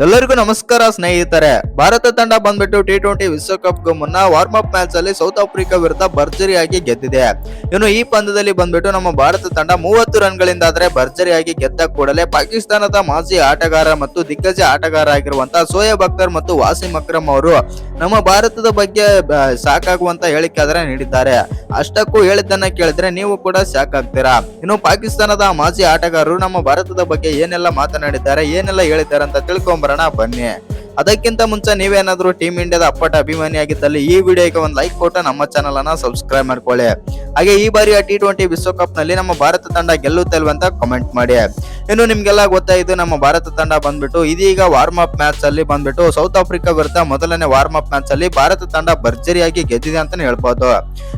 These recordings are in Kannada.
ಎಲ್ಲರಿಗೂ ನಮಸ್ಕಾರ ಸ್ನೇಹಿತರೆ. ಭಾರತ ತಂಡ ಬಂದ್ಬಿಟ್ಟು T20 ವಿಶ್ವಕಪ್ಗೂ ಮುನ್ನ ವಾರ್ಮ್ ಅಪ್ ಮ್ಯಾಚ್ ಅಲ್ಲಿ ಸೌತ್ ಆಫ್ರಿಕಾ ವಿರುದ್ಧ ಭರ್ಜರಿಯಾಗಿ ಗೆದ್ದಿದೆ. ಇನ್ನು ಈ ಪಂದ್ಯದಲ್ಲಿ ಬಂದ್ಬಿಟ್ಟು ನಮ್ಮ ಭಾರತ ತಂಡ 30 ರನ್ಗಳಿಂದ ಭರ್ಜರಿಯಾಗಿ ಗೆದ್ದ ಕೂಡಲೇ ಪಾಕಿಸ್ತಾನದ ಮಾಜಿ ಆಟಗಾರ ಮತ್ತು ದಿಗ್ಗಜ ಆಟಗಾರ ಆಗಿರುವಂತಹ ಶೋಯಬ್ ಅಖ್ತರ್ ಮತ್ತು ವಾಸಿಂ ಅಕ್ರಮ್ ಅವರು ನಮ್ಮ ಭಾರತದ ಬಗ್ಗೆ ಸಾಕಾಗುವಂತ ಹೇಳಿಕೆ ನೀಡಿದ್ದಾರೆ. ಅಷ್ಟಕ್ಕೂ ಹೇಳಿದ್ದನ್ನ ಕೇಳಿದ್ರೆ ನೀವು ಕೂಡ ಶಾಕ್ ಆಗ್ತೀರಾ. ಇನ್ನು ಪಾಕಿಸ್ತಾನದ ಮಾಜಿ ಆಟಗಾರರು ನಮ್ಮ ಭಾರತದ ಬಗ್ಗೆ ಏನೆಲ್ಲ ಮಾತನಾಡಿದ್ದಾರೆ, ಏನೆಲ್ಲ ಹೇಳಿದ್ದಾರೆ ಅಂತ ತಿಳ್ಕೊಂಬರೋಣ ಬನ್ನಿ. ಅದಕ್ಕಿಂತ ಮುಂಚೆ ನೀವೇನಾದ್ರೂ ಟೀಮ್ ಇಂಡಿಯಾದ ಅಪ್ಪಟ ಅಭಿಮಾನಿಯಾಗಿದ್ದಲ್ಲಿ ಈ ವಿಡಿಯೋಗೆ ಒಂದು ಲೈಕ್ ಕೊಟ್ಟು ನಮ್ಮ ಚಾನಲ್ ಅನ್ನ ಸಬ್ಸ್ಕ್ರೈಬ್ ಮಾಡ್ಕೊಳ್ಳಿ. ಹಾಗೆ ಈ ಬಾರಿಯ T20 ವಿಶ್ವಕಪ್ ನಲ್ಲಿ ನಮ್ಮ ಭಾರತ ತಂಡ ಗೆಲ್ಲುತ್ತೆ ಅಂತ ಕಮೆಂಟ್ ಮಾಡಿ. ಇನ್ನು ನಿಮ್ಗೆಲ್ಲ ಗೊತ್ತಾಯ್ತು, ನಮ್ಮ ಭಾರತ ತಂಡ ಬಂದ್ಬಿಟ್ಟು ಇದೀಗ ವಾರ್ಮ್ ಅಪ್ ಮ್ಯಾಚ್ ಅಲ್ಲಿ ಬಂದ್ಬಿಟ್ಟು ಸೌತ್ ಆಫ್ರಿಕಾ ವಿರುದ್ಧ ಮೊದಲನೇ ವಾರ್ಮ್ ಅಪ್ ಮ್ಯಾಚ್ ಅಲ್ಲಿ ಭಾರತ ತಂಡ ಭರ್ಜರಿಯಾಗಿ ಗೆದ್ದಿದೆ ಅಂತಾನೆ ಹೇಳ್ಬೋದು.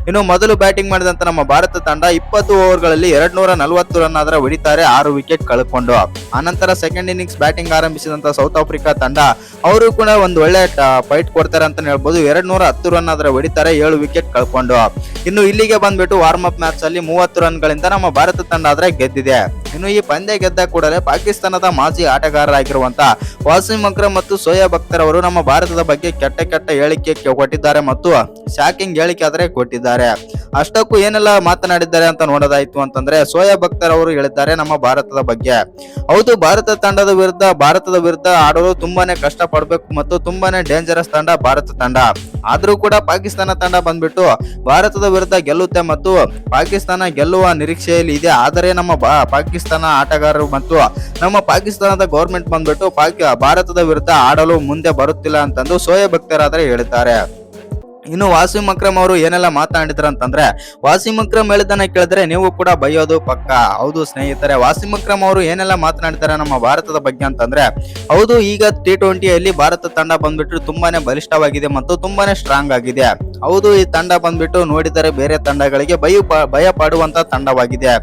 ಇನ್ನು ಮೊದಲು ಬ್ಯಾಟಿಂಗ್ ಮಾಡಿದಂತ ನಮ್ಮ ಭಾರತ ತಂಡ 20 ಓವರ್ಗಳಲ್ಲಿ 240 ರನ್ ಹೊಡಿತಾರೆ, 6 ವಿಕೆಟ್ ಕಳ್ಕೊಂಡು. ಆನಂತರ ಸೆಕೆಂಡ್ ಇನ್ನಿಂಗ್ಸ್ ಬ್ಯಾಟಿಂಗ್ ಆರಂಭಿಸಿದಂತ ಸೌತ್ ಆಫ್ರಿಕಾ ತಂಡ ಅವರು ಕೂಡ ಒಂದು ಒಳ್ಳೆ ಫೈಟ್ ಕೊಡ್ತಾರೆ ಅಂತ ಹೇಳ್ಬೋದು. 210 ರನ್ ಹೊಡಿತಾರೆ, 7 ವಿಕೆಟ್ ಕಳ್ಕೊಂಡು. ಇನ್ನು ಇಲ್ಲಿಗೆ ಬಂದ್ಬಿಟ್ಟು ವಾರ್ಮ್ ಅಪ್ ಮ್ಯಾಚ್ ಅಲ್ಲಿ 30 ರನ್ಗಳಿಂದ ನಮ್ಮ ಭಾರತ ತಂಡ ಗೆದ್ದಿದೆ. ಇನ್ನು ಈ ಪಂದ್ಯ ಗೆದ್ದ ಕೂಡಲೇ ಪಾಕಿಸ್ತಾನದ ಮಾಜಿ ಆಟಗಾರರಾಗಿರುವಂತ ವಾಸಿಂ ಅಕ್ರಮ್ ಮತ್ತು ಶೋಯಬ್ ಅಖ್ತರ್ ಅವರು ನಮ್ಮ ಭಾರತದ ಬಗ್ಗೆ ಕೆಟ್ಟ ಹೇಳಿಕೆ ಕೊಟ್ಟಿದ್ದಾರೆ ಮತ್ತು ಶಾಕಿಂಗ್ ಹೇಳಿಕೆ ಕೊಟ್ಟಿದ್ದಾರೆ. ಅಷ್ಟಕ್ಕೂ ಏನೆಲ್ಲ ಮಾತನಾಡಿದ್ದಾರೆ ಅಂತ ನೋಡೋದಾಯ್ತು ಅಂತಂದ್ರೆ, ಶೋಯಬ್ ಅಖ್ತರ್ ಅವರು ಹೇಳಿದ್ದಾರೆ ನಮ್ಮ ಭಾರತದ ಬಗ್ಗೆ, ಹೌದು ಭಾರತದ ವಿರುದ್ಧ ಆಡಲು ತುಂಬಾನೇ ಕಷ್ಟ ಪಡ್ಬೇಕು ಮತ್ತು ತುಂಬಾನೇ ಡೇಂಜರಸ್ ತಂಡ ಭಾರತ ತಂಡ. ಆದ್ರೂ ಕೂಡ ಪಾಕಿಸ್ತಾನ ತಂಡ ಬಂದ್ಬಿಟ್ಟು ಭಾರತದ ವಿರುದ್ಧ ಗೆಲ್ಲುತ್ತೆ ಮತ್ತು ಪಾಕಿಸ್ತಾನ ಗೆಲ್ಲುವ ನಿರೀಕ್ಷೆಯಲ್ಲಿ ಇದೆ. ಆದರೆ ನಮ್ಮ ಪಾಕಿಸ್ತಾನ ಆಟಗಾರರು ಮತ್ತು ನಮ್ಮ ಪಾಕಿಸ್ತಾನದ ಗೌರ್ಮೆಂಟ್ ಬಂದ್ಬಿಟ್ಟು ಭಾರತದ ವಿರುದ್ಧ ಆಡಲು ಮುಂದೆ ಬರುತ್ತಿಲ್ಲ ಅಂತಂದು ಶೋಯಬ್ ಅಖ್ತರ್ ಹೇಳಿದ್ದಾರೆ. ಇನ್ನು ವಾಸಿಂ ಅಕ್ರಮ್ ಅವರು ಏನೆಲ್ಲ ಮಾತನಾಡಿದ್ರು ಅಂತಂದ್ರೆ, ವಾಸಿಂ ಅಕ್ರಮ್ ಹೇಳಿದ್ದನ್ನ ಕೇಳಿದ್ರೆ ನೀವು ಕೂಡ ಬೈಯೋದು ಪಕ್ಕ. ಹೌದು ಸ್ನೇಹಿತರೆ, ವಾಸಿಂ ಅಕ್ರಮ್ ಅವರು ಏನೆಲ್ಲ ಮಾತನಾಡಿದ್ದಾರೆ ನಮ್ಮ ಭಾರತದ ಬಗ್ಗೆ ಅಂತಂದ್ರೆ, ಹೌದು ಈಗ T20ಯಲ್ಲಿ ಭಾರತ ತಂಡ ಬಂದ್ಬಿಟ್ಟು ತುಂಬಾನೇ ಬಲಿಷ್ಠವಾಗಿದೆ ಮತ್ತು ತುಂಬಾನೇ ಸ್ಟ್ರಾಂಗ್ ಆಗಿದೆ. ಹೌದು ಈ ತಂಡ ಬಂದ್ಬಿಟ್ಟು ನೋಡಿದರೆ ಬೇರೆ ತಂಡಗಳಿಗೆ ಭಯ ಪಡುವಂತ ತಂಡವಾಗಿದೆ.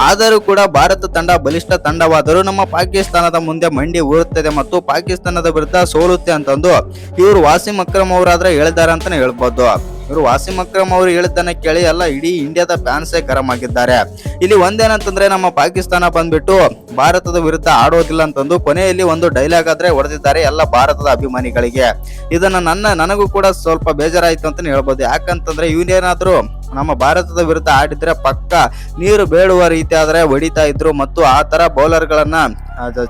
ಆದರೂ ಕೂಡ ಭಾರತ ತಂಡ ಬಲಿಷ್ಠ ತಂಡವಾದರೂ ನಮ್ಮ ಪಾಕಿಸ್ತಾನದ ಮುಂದೆ ಮಂಡಿ ಊರುತ್ತದೆ ಮತ್ತು ಪಾಕಿಸ್ತಾನದ ವಿರುದ್ಧ ಸೋಲುತ್ತೆ ಅಂತಂದು ಇವರು ವಾಸಿಂ ಅಕ್ರಮ್ ಅವರಾದ್ರೆ ಹೇಳಿದ್ದಾರೆ ಅಂತಾನೆ ಹೇಳ್ಬೋದು. ಇವರು ವಾಸಿಂ ಅಕ್ರಮ್ ಅವರು ಹೇಳಿದ್ದನ್ನ ಕೇಳಿ ಎಲ್ಲ ಇಡೀ ಇಂಡಿಯಾದ ಫ್ಯಾನ್ಸೇ ಗರಂ ಆಗಿದ್ದಾರೆ. ಇಲ್ಲಿ ಒಂದೇನಂತಂದ್ರೆ, ನಮ್ಮ ಪಾಕಿಸ್ತಾನ ಬಂದ್ಬಿಟ್ಟು ಭಾರತದ ವಿರುದ್ಧ ಆಡೋದಿಲ್ಲ ಅಂತಂದು ಕೊನೆಯಲ್ಲಿ ಒಂದು ಡೈಲಾಗ್ ಹೊಡೆದಿದ್ದಾರೆ ಎಲ್ಲ ಭಾರತದ ಅಭಿಮಾನಿಗಳಿಗೆ. ಇದನ್ನ ನನಗೂ ಕೂಡ ಸ್ವಲ್ಪ ಬೇಜಾರಾಯ್ತು ಅಂತ ಹೇಳ್ಬೋದು. ಯಾಕಂತಂದ್ರೆ ಇವನೇನಾದ್ರೂ ನಮ್ಮ ಭಾರತದ ವಿರುದ್ಧ ಆಡಿದ್ರೆ ಪಕ್ಕ ನೀರು ಬೇಡುವ ರೀತಿ ಹೊಡಿತಾ ಇದ್ರು ಮತ್ತು ಆ ತರ ಬೌಲರ್ ಗಳನ್ನ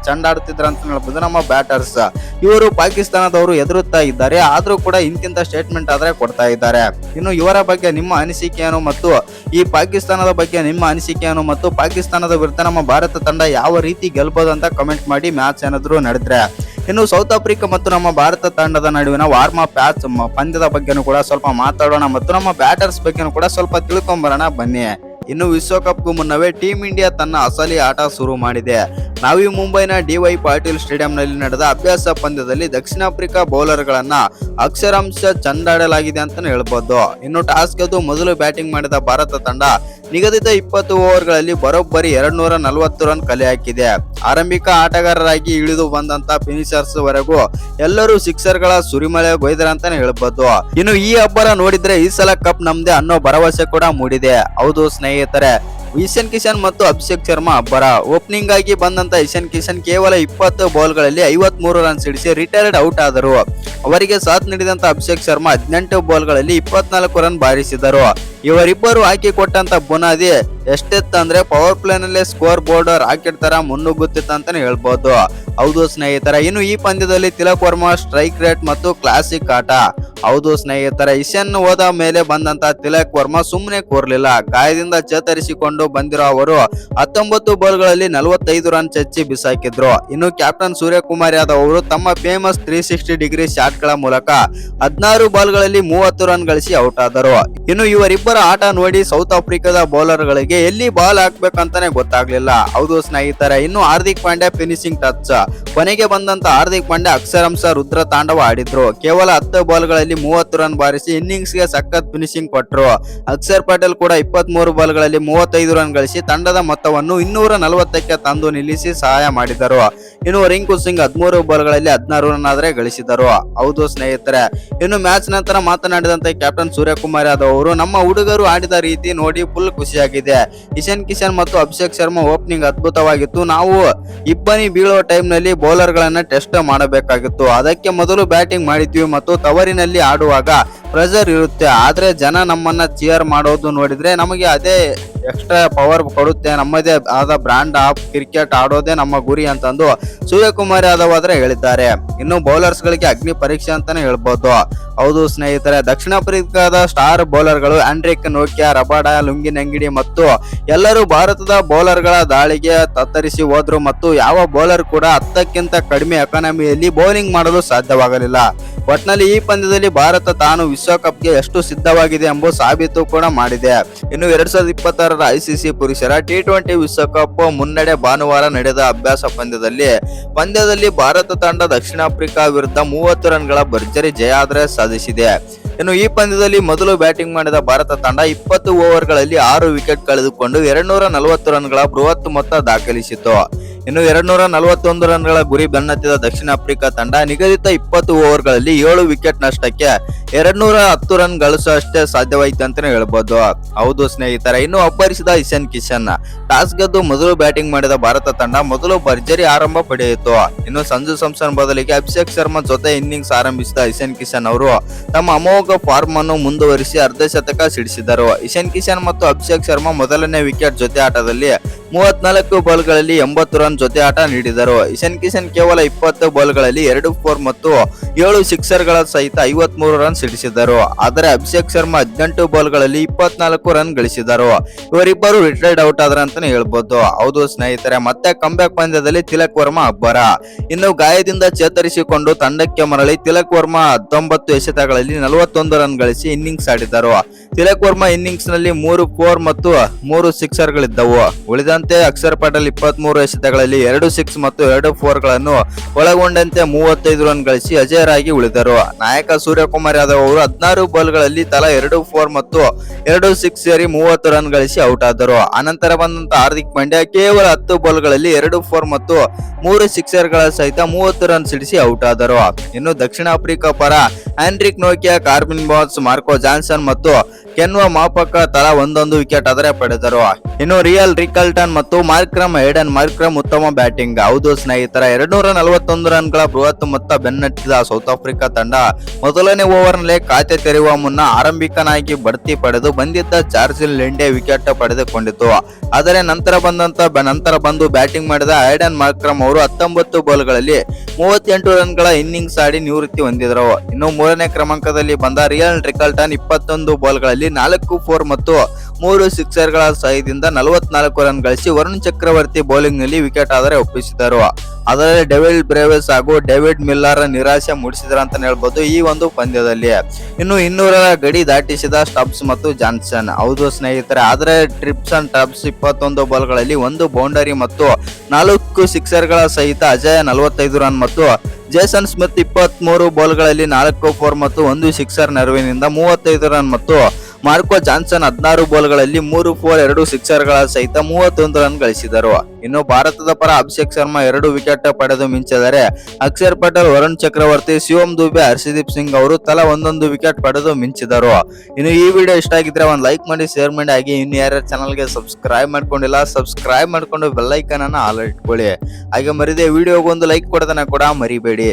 ಚಂಡಾಡ್ತಿದ್ರ ಅಂತ ಹೇಳ್ಬೋದು ನಮ್ಮ ಬ್ಯಾಟರ್ಸ್. ಇವರು ಪಾಕಿಸ್ತಾನದವರು ಎದುರುತ್ತಾ ಇದ್ದಾರೆ, ಆದ್ರೂ ಕೂಡ ಇಂತಿಂತ ಸ್ಟೇಟ್ಮೆಂಟ್ ಕೊಡ್ತಾ ಇದ್ದಾರೆ. ಇನ್ನು ಇವರ ಬಗ್ಗೆ ನಿಮ್ಮ ಅನಿಸಿಕೆ ಏನು ಮತ್ತು ಈ ಪಾಕಿಸ್ತಾನದ ಬಗ್ಗೆ ನಿಮ್ಮ ಅನಿಸಿಕೆ ಏನು ಮತ್ತು ಪಾಕಿಸ್ತಾನದ ವಿರುದ್ಧ ನಮ್ಮ ಭಾರತ ತಂಡ ಯಾವ ರೀತಿ ಗೆಲ್ಬಹುದು ಅಂತ ಕಮೆಂಟ್ ಮಾಡಿ. ಮ್ಯಾಚ್ ಏನಾದ್ರು ನಡೆದ್ರೆ ಇನ್ನು ಸೌತ್ ಆಫ್ರಿಕಾ ಮತ್ತು ನಮ್ಮ ಭಾರತ ತಂಡದ ನಡುವಿನ ವಾರ್ಮ್ ಅಪ್ ಮ್ಯಾಚ್ ಪಂದ್ಯದ ಬಗ್ಗೆನೂ ಕೂಡ ಸ್ವಲ್ಪ ಮಾತಾಡೋಣ ಮತ್ತು ನಮ್ಮ ಬ್ಯಾಟರ್ಸ್ ಬಗ್ಗೆನೂ ಕೂಡ ಸ್ವಲ್ಪ ತಿಳ್ಕೊಂಬರೋಣ ಬನ್ನಿ. ಇನ್ನು ವಿಶ್ವಕಪ್ಗೂ ಮುನ್ನವೇ ಟೀಮ್ ಇಂಡಿಯಾ ತನ್ನ ಅಸಲಿ ಆಟ ಶುರು ಮಾಡಿದೆ. ನಾವಿ ಮುಂಬೈನ DY ಪಾಟೀಲ್ ಸ್ಟೇಡಿಯಂನಲ್ಲಿ ನಡೆದ ಅಭ್ಯಾಸ ಪಂದ್ಯದಲ್ಲಿ ದಕ್ಷಿಣ ಆಫ್ರಿಕಾ ಬೌಲರ್ಗಳನ್ನ ಅಕ್ಷರಾಂಶ ಚಂಡಾಡಲಾಗಿದೆ ಅಂತ ಹೇಳ್ಬೋದು. ಇನ್ನು ಟಾಸ್ ಗೆದ್ದು ಮೊದಲು ಬ್ಯಾಟಿಂಗ್ ಮಾಡಿದ ಭಾರತ ತಂಡ ನಿಗದಿತ 20 ಓವರ್ಗಳಲ್ಲಿ ಬರೋಬ್ಬರಿ 240 ರನ್ ಕಲೆ ಹಾಕಿದೆ. ಆರಂಭಿಕ ಆಟಗಾರರಾಗಿ ಇಳಿದು ಬಂದಂತ ಫಿನಿಶರ್ಸ್ ವರೆಗೂ ಎಲ್ಲರೂ ಸಿಕ್ಸರ್ಗಳ ಸುರಿಮಳೆ ಕೊಯ್ದರ ಅಂತಾನೆ ಹೇಳ್ಬೋದು. ಇನ್ನು ಈ ಅಬ್ಬರ ನೋಡಿದ್ರೆ ಈ ಸಲ ಕಪ್ ನಮ್ದೆ ಅನ್ನೋ ಭರವಸೆ ಕೂಡ ಮೂಡಿದೆ. ಹೌದು ಸ್ನೇಹಿತರೆ, ಇಶಾನ್ ಕಿಶನ್ ಮತ್ತು ಅಭಿಷೇಕ್ ಶರ್ಮಾ ಅಬ್ಬರ. ಓಪನಿಂಗ್ ಆಗಿ ಬಂದಂತ ಇಶಾನ್ ಕಿಶನ್ ಕೇವಲ 20 ಬಾಲ್ಗಳಲ್ಲಿ 53 ರನ್ ಸಿಡಿಸಿ ರಿಟೈರ್ಡ್ ಔಟ್ ಆದರು. ಅವರಿಗೆ ಸಾಥ್ ನೀಡಿದಂತ ಅಭಿಷೇಕ್ ಶರ್ಮಾ 18 ಬಾಲ್ಗಳಲ್ಲಿ 24 ರನ್ ಬಾರಿಸಿದರು. ಇವರಿಬ್ಬರು ಹಾಕಿ ಕೊಟ್ಟಂತ ಬುನಾದಿ ಎಷ್ಟೆತ್ತಂದ್ರೆ ಪವರ್ ಪ್ಲೇ ನಲ್ಲಿ ಸ್ಕೋರ್ ಬೋರ್ಡ್ ರಾಕೆಟ್ ತರ ಮುನ್ನುಗ್ಗುತ್ತಿತ್ತು ಅಂತಾನೆ ಹೇಳ್ಬೋದು. ಹೌದು ಸ್ನೇಹಿತರೆ, ಇನ್ನು ಈ ಪಂದ್ಯದಲ್ಲಿ ತಿಲಕ್ ವರ್ಮಾ ಸ್ಟ್ರೈಕ್ ರೇಟ್ ಮತ್ತು ಕ್ಲಾಸಿಕ್ ಆಟ. ಹೌದು ಸ್ನೇಹಿತರೆ, ಇಶಾನ್ ಹೋದ ಮೇಲೆ ಬಂದಂತ ತಿಲಕ್ ವರ್ಮಾ ಸುಮ್ಮನೆ ಕೂರ್ಲಿಲ್ಲ. ಗಾಯದಿಂದ ಚೇತರಿಸಿಕೊಂಡು ಬಂದಿರೋ ಅವರು 19 ಬಾಲ್ಗಳಲ್ಲಿ 45 ರನ್ ಚಚ್ಚಿ ಬಿಸಾಕಿದ್ರು. ಇನ್ನು ಕ್ಯಾಪ್ಟನ್ ಸೂರ್ಯಕುಮಾರ್ ಯಾದವ್ ಅವರು ತಮ್ಮ ಫೇಮಸ್ 360 ಡಿಗ್ರಿ ಶಾಟ್ ಗಳ ಮೂಲಕ 16 ಬಾಲ್ಗಳಲ್ಲಿ 30 ರನ್ ಗಳಿಸಿ ಔಟ್ ಆದರು. ಇನ್ನು ಇವರಿಬ್ಬರ ಆಟ ನೋಡಿ ಸೌತ್ ಆಫ್ರಿಕಾದ ಬೌಲರ್ ಗಳಿಗೆ ಎಲ್ಲಿ ಬಾಲ್ ಹಾಕ್ಬೇಕಂತಾನೆ ಗೊತ್ತಾಗ್ಲಿಲ್ಲ. ಹೌದು ಸ್ನೇಹಿತರೆ, ಇನ್ನು ಹಾರ್ದಿಕ್ ಪಾಂಡ್ಯ ಫಿನಿಶಿಂಗ್ ಟಚ್. ಕೊನೆಗೆ ಬಂದಂತ ಹಾರ್ದಿಕ್ ಪಾಂಡ್ಯ ಅಕ್ಷರಾಂಶ ರುದ್ರ ತಾಂಡವ ಆಡಿದ್ರು. ಕೇವಲ 10 ಬಾಲ್ಗಳಲ್ಲಿ ಬಾಲ್ಗಳಲ್ಲಿ 30 ರನ್ ಬಾರಿಸಿ ಇನ್ನಿಂಗ್ಸ್ಗೆ ಸಖತ್ ಫಿನಿಶಿಂಗ್ ಕೊಟ್ಟರು. ಅಕ್ಷರ್ ಪಟೇಲ್ ಕೂಡ 23 ಬಾಲ್ಗಳಲ್ಲಿ 35 ರನ್ ಗಳಿಸಿ ತಂಡದ ಮೊತ್ತವನ್ನು 240ಕ್ಕೆ ತಂದು ನಿಲ್ಲಿಸಿ ಸಹಾಯ ಮಾಡಿದರು. ಇನ್ನು ರಿಂಕು ಸಿಂಗ್ 13 ಬಾಲ್ಗಳಲ್ಲಿ 16 ರನ್ ಆದ್ರೆ ಗಳಿಸಿದರು. ಹೌದು ಸ್ನೇಹಿತರೆ, ಇನ್ನು ಮ್ಯಾಚ್ ನಂತರ ಮಾತನಾಡಿದಂತೆ ಕ್ಯಾಪ್ಟನ್ ಸೂರ್ಯಕುಮಾರ್ ಯಾದವ್ ಅವರು, ನಮ್ಮ ಹುಡುಗರು ಆಡಿದ ರೀತಿ ನೋಡಿ ಫುಲ್ ಖುಷಿಯಾಗಿದೆ. ಇಶಾನ್ ಕಿಶನ್ ಮತ್ತು ಅಭಿಷೇಕ್ ಶರ್ಮಾ ಓಪನಿಂಗ್ ಅದ್ಭುತವಾಗಿತ್ತು. ನಾವು ಇಬ್ಬನಿ ಬೀಳೋ ಟೈಮ್ ನಲ್ಲಿ ಬೌಲರ್ ಗಳನ್ನ ಟೆಸ್ಟ್ ಮಾಡಬೇಕಾಗಿತ್ತು. ಅದಕ್ಕೆ ಮೊದಲು ಬ್ಯಾಟಿಂಗ್ ಮಾಡಿದ್ವಿ ಮತ್ತು ತವರಿನಲ್ಲಿ ಆಡುವಾಗ ಪ್ರೆಷರ್ ಇರುತ್ತೆ. ಆದ್ರೆ ಜನ ನಮ್ಮನ್ನ ಚಿಯರ್ ಮಾಡೋದು ನೋಡಿದ್ರೆ ನಮಗೆ ಅದೇ ಎಕ್ಸ್ಟ್ರಾ ಪವರ್ ಕೊಡುತ್ತೆ. ನಮ್ಮದೇ ಆದ ಬ್ರಾಂಡ್ ಆಫ್ ಕ್ರಿಕೆಟ್ ಆಡೋದೇ ನಮ್ಮ ಗುರಿ ಅಂತಂದು ಸೂರ್ಯಕುಮಾರ್ ಯಾದವ್ ಆದ್ರೆ ಹೇಳಿದ್ದಾರೆ. ಇನ್ನು ಬೌಲರ್ಸ್ ಗಳಿಗೆ ಅಗ್ನಿ ಪರೀಕ್ಷೆ ಅಂತಾನೆ ಹೇಳ್ಬೋದು. ಹೌದು ಸ್ನೇಹಿತರೆ, ದಕ್ಷಿಣ ಆಫ್ರಿಕಾದ ಸ್ಟಾರ್ ಬೌಲರ್ ಗಳು ಆಂಡ್ರಿಕ್ ನೋಕಿಯಾ, ರಬಾಡಾ, ಲುಂಗಿನಂಗಿಡಿ ಮತ್ತು ಎಲ್ಲರೂ ಭಾರತದ ಬೌಲರ್ ಗಳ ದಾಳಿಗೆ ತತ್ತರಿಸಿ ಹೋದ್ರು ಮತ್ತು ಯಾವ ಬೌಲರ್ ಕೂಡ 10ಕ್ಕಿಂತ ಕಡಿಮೆ ಎಕಾನಮಿಯಲ್ಲಿ ಬೌಲಿಂಗ್ ಮಾಡಲು ಸಾಧ್ಯವಾಗಲಿಲ್ಲ. ಒಟ್ನಲ್ಲಿ ಈ ಪಂದ್ಯದಲ್ಲಿ ಭಾರತ ತಾನು ವಿಶ್ವಕಪ್ಗೆ ಎಷ್ಟು ಸಿದ್ಧವಾಗಿದೆ ಎಂಬ ಸಾಬೀತು ಕೂಡ ಮಾಡಿದೆ. ಇನ್ನು 2026ರ ICC ಪುರುಷರ T20 ವಿಶ್ವಕಪ್ ಮುನ್ನಡೆ ಭಾನುವಾರ ನಡೆದ ಅಭ್ಯಾಸ ಪಂದ್ಯದಲ್ಲಿ ಭಾರತ ತಂಡ ದಕ್ಷಿಣ ಆಫ್ರಿಕಾ ವಿರುದ್ಧ 30 ರನ್ಗಳ ಭರ್ಜರಿ ಜಯಾದ್ರೆ ಸಾಧಿಸಿದೆ. ಇನ್ನು ಈ ಪಂದ್ಯದಲ್ಲಿ ಮೊದಲು ಬ್ಯಾಟಿಂಗ್ ಮಾಡಿದ ಭಾರತ ತಂಡ 20 ಓವರ್ಗಳಲ್ಲಿ 6 ವಿಕೆಟ್ ಕಳೆದುಕೊಂಡು 240 ರನ್ಗಳ ಬೃಹತ್ ಮೊತ್ತ ದಾಖಲಿಸಿತು. ಇನ್ನು 241 ರನ್ಗಳ ಗುರಿ ಬೆನ್ನತ್ತಿದ ದಕ್ಷಿಣ ಆಫ್ರಿಕಾ ತಂಡ ನಿಗದಿತ 20 ಓವರ್ಗಳಲ್ಲಿ 7 ವಿಕೆಟ್ ನಷ್ಟಕ್ಕೆ 210 ರನ್ ಗಳಿಸುವಷ್ಟೇ ಸಾಧ್ಯವಾಯಿತು ಅಂತಾನೆ ಹೇಳ್ಬೋದು. ಹೌದು ಸ್ನೇಹಿತರೆ, ಇನ್ನು ಅಬ್ಬರಿಸಿದ ಇಶಾನ್ ಕಿಶನ್ ಟಾಸ್ ಗೆದ್ದು ಮೊದಲು ಬ್ಯಾಟಿಂಗ್ ಮಾಡಿದ ಭಾರತ ತಂಡ ಮೊದಲು ಭರ್ಜರಿ ಆರಂಭ ಪಡೆಯಿತು. ಇನ್ನು ಸಂಜು ಸ್ಯಾಮ್ಸನ್ ಬದಲಿಗೆ ಅಭಿಷೇಕ್ ಶರ್ಮಾ ಜೊತೆ ಇನ್ನಿಂಗ್ಸ್ ಆರಂಭಿಸಿದ ಇಶಾನ್ ಕಿಶನ್ ಅವರು ತಮ್ಮ ಅಮೋಘ ಫಾರ್ಮ್ ಅನ್ನು ಮುಂದುವರಿಸಿ ಅರ್ಧ ಶತಕ ಸಿಡಿಸಿದರು. ಇಶಾನ್ ಕಿಶನ್ ಮತ್ತು ಅಭಿಷೇಕ್ ಶರ್ಮಾ ಮೊದಲನೇ ವಿಕೆಟ್ ಜೊತೆ ಆಟದಲ್ಲಿ 34 ಬಾಲ್ಗಳಲ್ಲಿ 80 ರನ್ ಜೊತೆ ಆಟ ನೀಡಿದರು. ಇಶಾನ್ ಕಿಶನ್ ಕೇವಲ 20 ಬಾಲ್ಗಳಲ್ಲಿ 2 4 ಮತ್ತು 7 ಸಿಕ್ಸರ್ಗಳ ಸಹಿತ 53 ರನ್ ಸಿಡಿಸಿದರು. ಆದರೆ ಅಭಿಷೇಕ್ ಶರ್ಮಾ 18 ಬಾಲ್ಗಳಲ್ಲಿ 24 ರನ್ ಗಳಿಸಿದರು. ಇವರಿಬ್ಬರು ರಿಟೈರ್ಡ್ ಔಟ್ ಆದ್ರ ಅಂತಾನೆ ಹೇಳ್ಬೋದು. ಹೌದು ಸ್ನೇಹಿತರೆ, ಮತ್ತೆ ಕಂಬ್ಯಾಕ್ ಪಂದ್ಯದಲ್ಲಿ ತಿಲಕ್ ವರ್ಮಾ ಅಬ್ಬರ. ಇನ್ನು ಗಾಯದಿಂದ ಚೇತರಿಸಿಕೊಂಡು ತಂಡಕ್ಕೆ ಮರಳಿ ತಿಲಕ್ ವರ್ಮಾ 19 ಎಸೆತಗಳಲ್ಲಿ 41 ರನ್ ಗಳಿಸಿ ಇನ್ನಿಂಗ್ಸ್ ಆಡಿದರು. ತಿಲಕ್ ವರ್ಮಾ ಇನ್ನಿಂಗ್ಸ್ ನಲ್ಲಿ 3 4 ಮತ್ತು 3 ಸಿಕ್ಸರ್ ಗಳಿದ್ದವು. ಉಳಿದಂತೆ ಅಕ್ಷರ್ ಪಟೇಲ್ 23 ಎಸೆತಗಳಲ್ಲಿ 2 6 ಮತ್ತು 2 4 ಗಳನ್ನು ಒಳಗೊಂಡಂತೆ 35 ರನ್ ಗಳಿಸಿ ಅಜೇಯರಾಗಿ ಉಳಿದರು. ನಾಯಕ ಸೂರ್ಯಕುಮಾರ್ ಯಾದವ್ ಅವರು 16 ಬಾಲ್ಗಳಲ್ಲಿ ತಲಾ 2 4 ಮತ್ತು 2 6 ಸೇರಿ 30 ರನ್ ಗಳಿಸಿ ಔಟ್ ಆದರು. ಅನಂತರ ಬಂದಂತ ಹಾರ್ದಿಕ್ ಪಾಂಡ್ಯ ಕೇವಲ 10 ಬಾಲ್ಗಳಲ್ಲಿ 2 4 ಮತ್ತು 3 ಸಿಕ್ಸರ್ ಗಳ ಸಹಿತ 30 ರನ್ ಸಿಡಿಸಿ ಔಟ್ ಆದರು. ಇನ್ನು ದಕ್ಷಿಣ ಆಫ್ರಿಕಾ ಪರ ಆಂಡ್ರಿಕ್ ನೋಕಿಯಾ, ಕಾರ್ಬಿನ್ ಬಾಸ್, ಮಾರ್ಕೋ ಜಾನ್ಸನ್ ಮತ್ತು ಕೆನ್ವಾ ಮಾಪಕ ತಲಾ ಒಂದೊಂದು ವಿಕೆಟ್ ಆದರೆ ಪಡೆದರು. ಇನ್ನು ರಿಯಲ್ ರಿಕಲ್ಟನ್ ಮತ್ತು ಏಡನ್ ಮಾರ್ಕ್ರಮ್ ಉತ್ತಮ ಬ್ಯಾಟಿಂಗ್. ಹೌದು ಸ್ನೇಹಿತರ, 241 ರನ್ಗಳ ಬೃಹತ್ ಮೊತ್ತ ಬೆನ್ನಟ್ಟಿದ ಸೌತ್ ಆಫ್ರಿಕಾ ತಂಡ ಮೊದಲನೇ ಓವರ್ ನಲ್ಲಿ ಖಾತೆ ತೆರೆಯುವ ಮುನ್ನ ಆರಂಭಿಕನಾಗಿ ಬಡ್ತಿ ಪಡೆದು ಬಂದಿದ್ದ ಚಾರ್ಜಿಲ್ ಲೆಂಡೆ ವಿಕೆಟ್ ಪಡೆದುಕೊಂಡಿತು. ಆದರೆ ನಂತರ ಬಂದು ಬ್ಯಾಟಿಂಗ್ ಮಾಡಿದ ಏಡನ್ ಮಾರ್ಕ್ರಮ್ ಅವರು 19 ಬಾಲ್ಗಳಲ್ಲಿ 38 ರನ್ಗಳ ಇನ್ನಿಂಗ್ಸ್ ಆಡಿ ನಿವೃತ್ತಿ ಹೊಂದಿದರು. ಇನ್ನು ಮೂರನೇ ಕ್ರಮಾಂಕದಲ್ಲಿ ಬಂದ ರಿಯಲ್ ರಿಕಲ್ಟನ್ 21 ಬಾಲ್ಗಳಲ್ಲಿ 4 4 ಮತ್ತು 3 ಸಿಕ್ಸರ್ಗಳ ಸಹಾಯದಿಂದ 44 ರನ್ ಗಳಿಸಿ ವರುಣ್ ಚಕ್ರವರ್ತಿ ಬೌಲಿಂಗ್ ನಲ್ಲಿ ವಿಕೆಟ್ ಆದರೆ ಒಪ್ಪಿಸಿದರು. ಅದರಲ್ಲಿ ಡೇವಿಡ್ ಬ್ರೇವೆಸ್ ಹಾಗೂ ಡೇವಿಡ್ ಮಿಲ್ಲರ್ ನಿರಾಶೆ ಮೂಡಿಸಿದ್ರು ಅಂತ ಹೇಳ್ಬೋದು ಈ ಒಂದು ಪಂದ್ಯದಲ್ಲಿ. ಇನ್ನು 200ರ ಗಡಿ ದಾಟಿಸಿದ ಸ್ಟಬ್ಸ್ ಮತ್ತು ಜಾನ್ಸನ್. ಹೌದು ಸ್ನೇಹಿತರೆ, ಆದರೆ ಟ್ರಿಪ್ಸ್ ಅಂಡ್ ಟಬ್ಸ್ 21 ಬಾಲ್ಗಳಲ್ಲಿ 1 ಬೌಂಡರಿ ಮತ್ತು 4 ಸಿಕ್ಸರ್ಗಳ ಸಹಿತ ಅಜಯ್ 45 ರನ್ ಮತ್ತು ಜೇಸನ್ ಸ್ಮಿತ್ 23 ಬಾಲ್ಗಳಲ್ಲಿ 4 4 ಮತ್ತು 1 ಸಿಕ್ಸರ್ ನೆರವಿನಿಂದ 35 ರನ್ ಮತ್ತು ಮಾರ್ಕೋ ಜಾನ್ಸನ್ 16 ಬಾಲ್ಗಳಲ್ಲಿ 3 4 2 ಸಿಕ್ಸರ್ಗಳ ಸಹಿತ 31 ರನ್ ಗಳಿಸಿದರು. ಇನ್ನು ಭಾರತದ ಪರ ಅಭಿಷೇಕ್ ಶರ್ಮಾ 2 ವಿಕೆಟ್ ಪಡೆದು ಮಿಂಚಿದರೆ ಅಕ್ಷರ್ ಪಟೇಲ್, ವರುಣ್ ಚಕ್ರವರ್ತಿ, ಶಿವಮ್ ದುಬೆ, ಹರ್ಷದೀಪ್ ಸಿಂಗ್ ಅವರು ತಲಾ ಒಂದೊಂದು ವಿಕೆಟ್ ಪಡೆದು ಮಿಂಚಿದರು. ಇನ್ನು ಈ ವಿಡಿಯೋ ಇಷ್ಟ ಆಗಿದ್ರೆ ಒಂದು ಲೈಕ್ ಮಾಡಿ, ಶೇರ್ ಮಾಡಿ. ಹಾಗೆ ಇನ್ನು ಯಾರ್ಯಾರು ಚಾನಲ್ಗೆ ಸಬ್ಸ್ಕ್ರೈಬ್ ಮಾಡ್ಕೊಂಡಿಲ್ಲ ಸಬ್ಸ್ಕ್ರೈಬ್ ಮಾಡ್ಕೊಂಡು ಬೆಲ್ ಐಕಾನ್ ಅನ್ನ ಆಲ್ ಇಟ್ಕೊಳ್ಳಿ. ಹಾಗೆ ಮರಿದೆ ವಿಡಿಯೋಗೊಂದು ಲೈಕ್ ಕೊಡೋದನ್ನ ಕೂಡ ಮರಿಬೇಡಿ.